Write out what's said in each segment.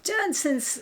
John, since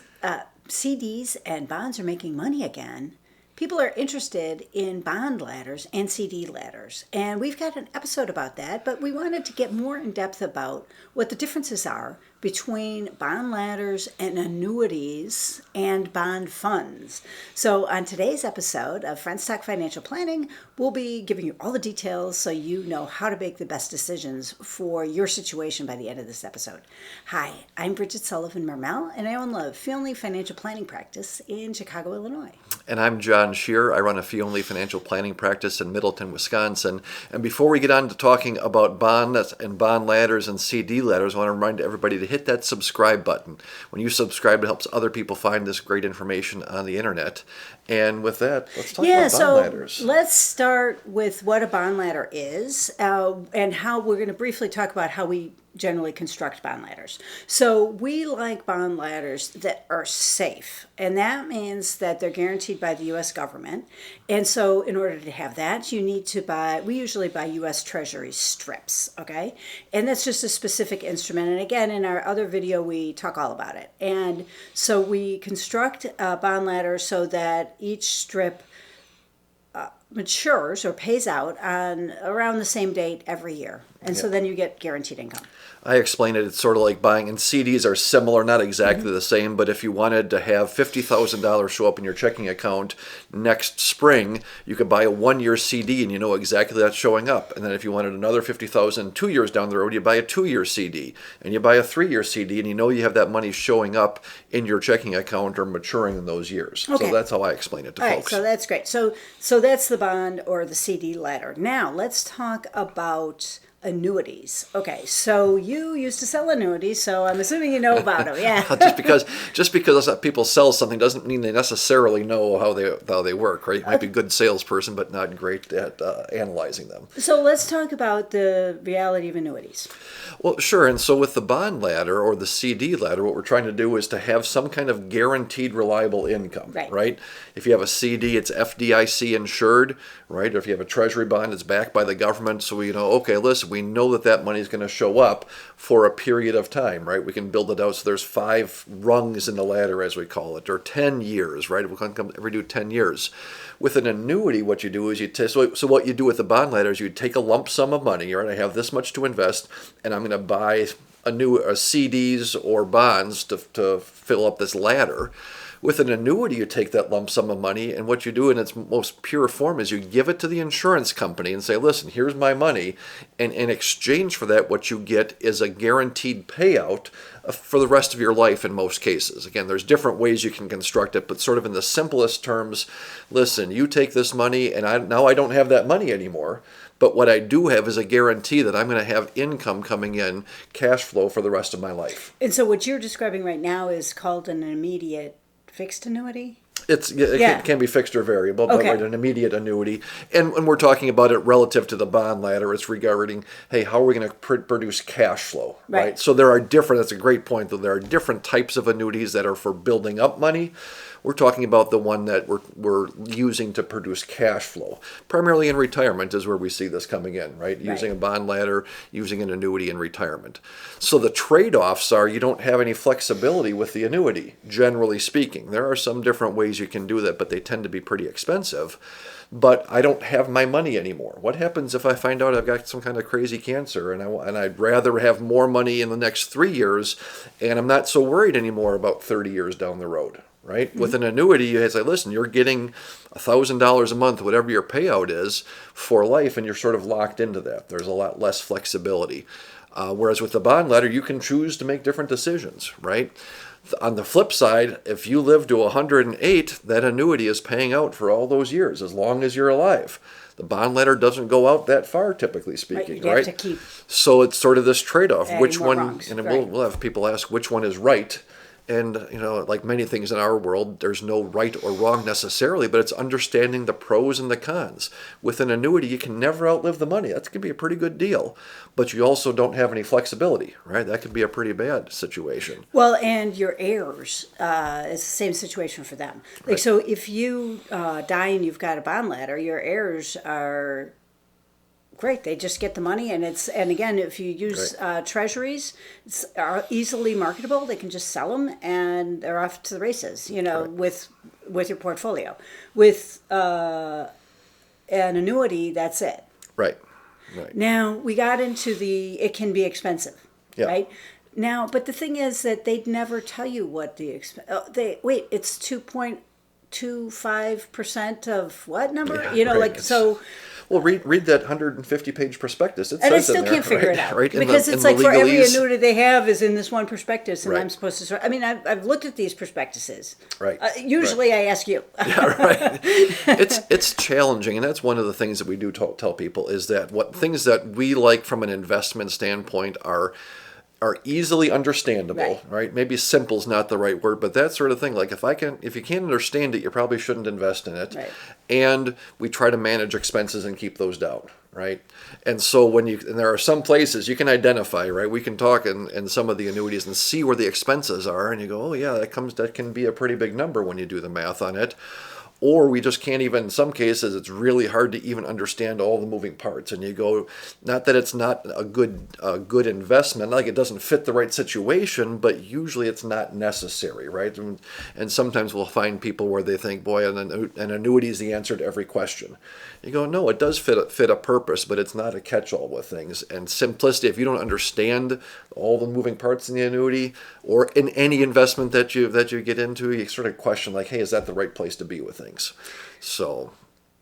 CDs and bonds are making money again, people are interested in bond ladders and CD ladders. And we've got an episode about that, but we wanted to get more in depth about what the differences are between bond ladders and annuities and bond funds. So on today's episode of Friends Talk Financial Planning, we'll be giving you all the details so you know how to make the best decisions for your situation by the end of this episode. Hi, I'm Bridget Sullivan Mermel, and I own the Fee-Only Financial Planning Practice in Chicago, Illinois. And I'm John Scherer. I run a fee-only financial planning practice in Middleton, Wisconsin. And before we get on to talking about bonds and bond ladders and CD ladders, I want to remind everybody to hit that subscribe button. When you subscribe, it helps other people find this great information on the internet. And with that, let's talk about bond ladders. Let's start with what a bond ladder is and how we're going to briefly talk about how we generally construct bond ladders. So we like bond ladders that are safe, and that means that they're guaranteed by the U.S. government. And so in order to have that, you need to we usually buy U.S. Treasury strips, okay? And that's just a specific instrument. And again, in our other video, we talk all about it. And so we construct a bond ladder so that each strip matures or pays out on around the same date every year. And so then you get guaranteed income. I explain it, it's sort of like buying, and CDs are similar, not exactly the same, but if you wanted to have $50,000 show up in your checking account next spring, you could buy a 1-year CD and you know exactly that's showing up. And then if you wanted another $50,000 2 years down the road, you buy a 2-year CD. And you buy a 3-year CD and you know you have that money showing up in your checking account or maturing in those years. Okay. So that's how I explain it to folks. folks. So that's great. So that's the bond or the CD ladder. Now let's talk about annuities. Okay, so you used to sell annuities, so I'm assuming you know about them. Yeah. just because people sell something doesn't mean they necessarily know how they work, right? You might be a good salesperson, but not great at analyzing them. So let's talk about the reality of annuities. Well, sure. And so with the bond ladder or the CD ladder, what we're trying to do is to have some kind of guaranteed reliable income, right? If you have a CD, it's FDIC insured, right? Or if you have a treasury bond, it's backed by the government. So we know, okay, listen, we know that money is going to show up for a period of time, right? We can build it out. So there's 5 rungs in the ladder, as we call it, or 10 years, right? We can every do 10 years. With an annuity, what you do is so what you do with the bond ladder is you take a lump sum of money, right? I have this much to invest, and I'm going to buy CDs or bonds to fill up this ladder. With an annuity, you take that lump sum of money, and what you do in its most pure form is you give it to the insurance company and say, listen, here's my money, and in exchange for that, what you get is a guaranteed payout for the rest of your life in most cases. Again, there's different ways you can construct it, but sort of in the simplest terms, listen, you take this money, and now I don't have that money anymore, but what I do have is a guarantee that I'm going to have income coming in, cash flow for the rest of my life. And so what you're describing right now is called an immediate fixed annuity? It can be fixed or variable, but right, an immediate annuity. And when we're talking about it relative to the bond ladder, it's regarding, hey, how are we going to produce cash flow, right? So that's a great point, though. There are different types of annuities that are for building up money. We're talking about the one that we're using to produce cash flow. Primarily in retirement is where we see this coming in, right? Using a bond ladder, using an annuity in retirement. So the trade-offs are you don't have any flexibility with the annuity, generally speaking. There are some different ways you can do that, but they tend to be pretty expensive. But I don't have my money anymore. What happens if I find out I've got some kind of crazy cancer and I'd rather have more money in the next 3 years, and I'm not so worried anymore about 30 years down the road? Right? Mm-hmm. With an annuity, you say, listen, you're getting $1,000 a month, whatever your payout is, for life, and you're sort of locked into that. There's a lot less flexibility. Whereas with the bond ladder, you can choose to make different decisions, right? On the flip side, if you live to 108, that annuity is paying out for all those years, as long as you're alive. The bond ladder doesn't go out that far, typically speaking, right? Have to keep so it's sort of this trade-off. Which one, rungs, and we'll have people ask which one is right. And, like many things in our world, there's no right or wrong necessarily, but it's understanding the pros and the cons. With an annuity, you can never outlive the money. That could be a pretty good deal. But you also don't have any flexibility, right? That could be a pretty bad situation. Well, and your heirs, it's the same situation for them. Like, so if you die and you've got a bond ladder, your heirs are great. They just get the money, and again, if you use treasuries, are easily marketable. They can just sell them, and they're off to the races. With your portfolio. With an annuity, that's it. Right. Now we got into it can be expensive, right? Now, but the thing is that they'd never tell you what the it's 2.25% of what number? Well, read that 150-page prospectus. It and I says still in there, can't figure it out, right? Because it's like for every annuity they have is in this one prospectus, and I'm supposed to start. I mean, I've looked at these prospectuses. Right. Usually, I ask you. Yeah, right. It's challenging, and that's one of the things that we do tell people is that what things that we like from an investment standpoint are easily understandable, right? Maybe simple is not the right word, but that sort of thing. Like if you can't understand it, you probably shouldn't invest in it. Right. And we try to manage expenses and keep those down, right? And so and there are some places you can identify, right? We can talk in some of the annuities and see where the expenses are, and you go, oh yeah, that can be a pretty big number when you do the math on it. Or we just can't even, in some cases, it's really hard to even understand all the moving parts. And you go, not that it's not a good investment, like it doesn't fit the right situation, but usually it's not necessary, right? And sometimes we'll find people where they think, boy, an annuity is the answer to every question. You go, no, it does fit a purpose, but it's not a catch-all with things. And simplicity, if you don't understand all the moving parts in the annuity or in any investment that you get into, you sort of question like, hey, is that the right place to be with things? So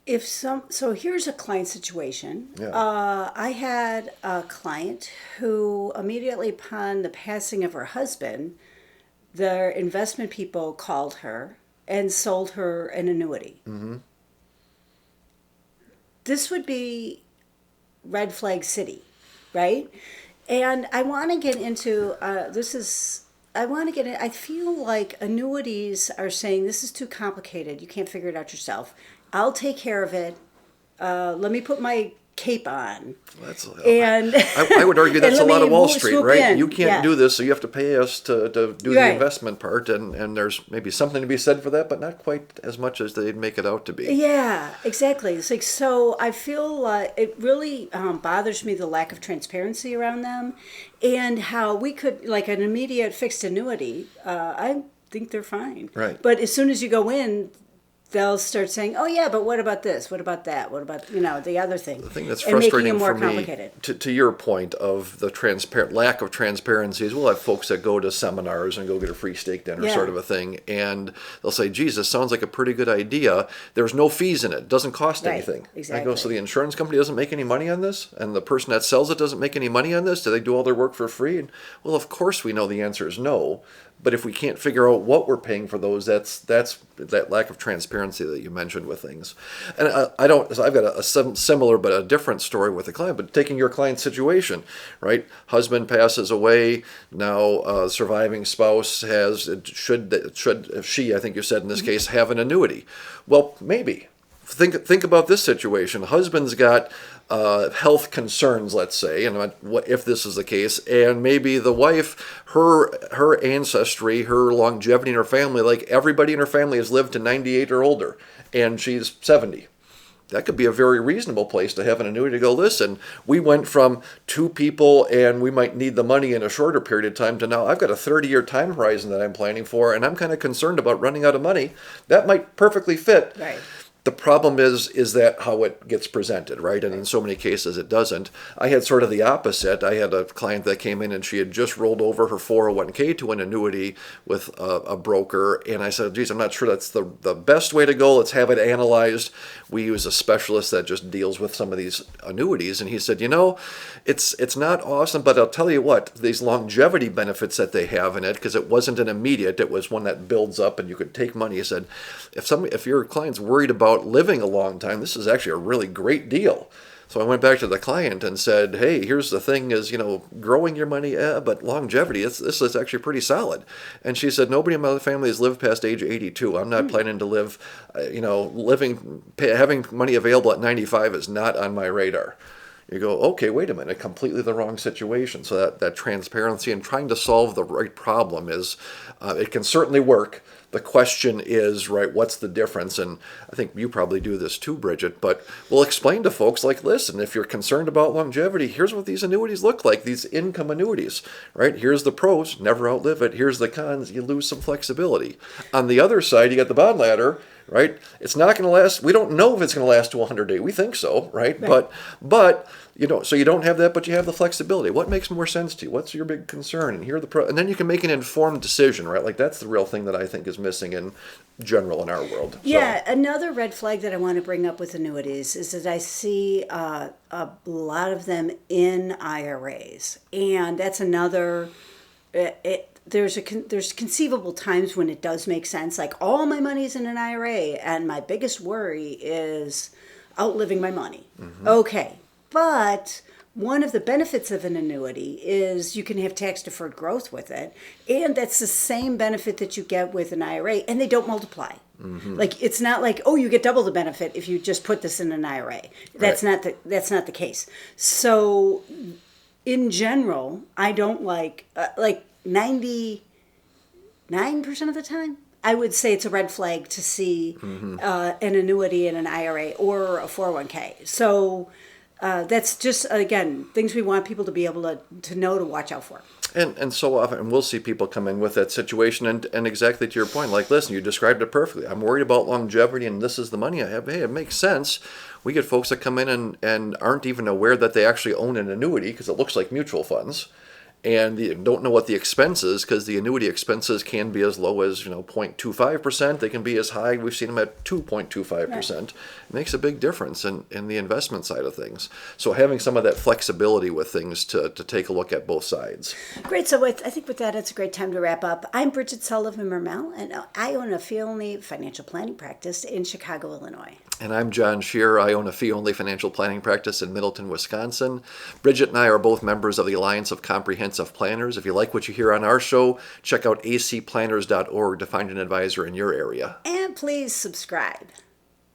here's a client situation. Yeah. I had a client who immediately upon the passing of her husband, their investment people called her and sold her an annuity. Mm-hmm. This would be red flag city, right? And I want to get into I feel like annuities are saying this is too complicated. You can't figure it out yourself. I'll take care of it. Let me put my cape on. I would argue that's a lot of Wall Street, right? You can't do this, so you have to pay us to do the investment part, and there's maybe something to be said for that, but not quite as much as they'd make it out to be. Yeah, exactly. It's like, so I feel it really bothers me, the lack of transparency around them, and how we could, like an immediate fixed annuity, I think they're fine. Right. But as soon as you go in, they'll start saying, oh yeah, but what about this? What about that? What about, the other thing? The thing that's and frustrating making it more for complicated. me, to your point of the lack of transparency, is we'll have folks that go to seminars and go get a free steak dinner sort of a thing, and they'll say, geez, this sounds like a pretty good idea. There's no fees in it. It doesn't cost anything. Exactly. I go, so the insurance company doesn't make any money on this? And the person that sells it doesn't make any money on this? Do they do all their work for free? And, well, of course we know the answer is no. But if we can't figure out what we're paying for those, that's that lack of transparency that you mentioned with things. And I've got a similar but a different story with a client. But taking your client's situation, right? Husband passes away. Now surviving spouse should she, I think you said in this case, have an annuity? Well, maybe. Think about this situation. Husband's got health concerns, let's say, and what if this is the case, and maybe the wife, her ancestry, her longevity in her family, like everybody in her family has lived to 98 or older, and she's 70. That could be a very reasonable place to have an annuity to go, listen, we went from 2 people and we might need the money in a shorter period of time to now I've got a 30-year time horizon that I'm planning for, and I'm kind of concerned about running out of money. That might perfectly fit. Right. The problem is that how it gets presented, right? And in so many cases it doesn't. I had sort of the opposite. I had a client that came in and she had just rolled over her 401k to an annuity with a broker. And I said, geez, I'm not sure that's the best way to go. Let's have it analyzed. We use a specialist that just deals with some of these annuities. And he said, it's not awesome, but I'll tell you what, these longevity benefits that they have in it, because it wasn't an immediate, it was one that builds up and you could take money. He said, if your client's worried about living a long time, this is actually a really great deal. So I went back to the client and said, hey, here's the thing is, growing your money, but longevity, this is actually pretty solid. And she said, nobody in my family has lived past age 82. I'm not planning to live, having money available at 95 is not on my radar. You go, okay, wait a minute, completely the wrong situation. So that transparency and trying to solve the right problem is, it can certainly work, the question is, right, what's the difference? And I think you probably do this too, Bridget, but we'll explain to folks like, listen, if you're concerned about longevity, here's what these annuities look like, these income annuities, right? Here's the pros, never outlive it. Here's the cons, you lose some flexibility. On the other side, you got the bond ladder, right? It's not going to last. We don't know if it's going to last to 100 days. We think so, right? But so you don't have that, but you have the flexibility. What makes more sense to you? What's your big concern? And here are the pros. And then you can make an informed decision, right? Like that's the real thing that I think is missing in general in our world. Yeah, another red flag that I want to bring up with annuities is that I see a lot of them in IRAs, and that's another. There's conceivable times when it does make sense. Like all my money's in an IRA, and my biggest worry is outliving my money. Mm-hmm. Okay. But one of the benefits of an annuity is you can have tax deferred growth with it. And that's the same benefit that you get with an IRA, and they don't multiply. Mm-hmm. Like it's not like, oh, you get double the benefit if you just put this in an IRA. That's not the case. So in general, I don't like 99% of the time, I would say it's a red flag to see an annuity in an IRA or a 401k. So that's just, again, things we want people to be able to know to watch out for. And so often we'll see people come in with that situation and exactly to your point, like, listen, you described it perfectly. I'm worried about longevity and this is the money I have. Hey, it makes sense. We get folks that come in and aren't even aware that they actually own an annuity because it looks like mutual funds. And they don't know what the expense is because the annuity expenses can be as low as 0.25%. They can be as high. We've seen them at 2.25%. Right. It makes a big difference in the investment side of things. So having some of that flexibility with things to take a look at both sides. Great. So I think with that, it's a great time to wrap up. I'm Bridget Sullivan Mermel, and I own a fee-only financial planning practice in Chicago, Illinois. And I'm John Scherer. I own a fee-only financial planning practice in Middleton, Wisconsin. Bridget and I are both members of the Alliance of Comprehensive Planners. If you like what you hear on our show, check out acplanners.org to find an advisor in your area. And please subscribe.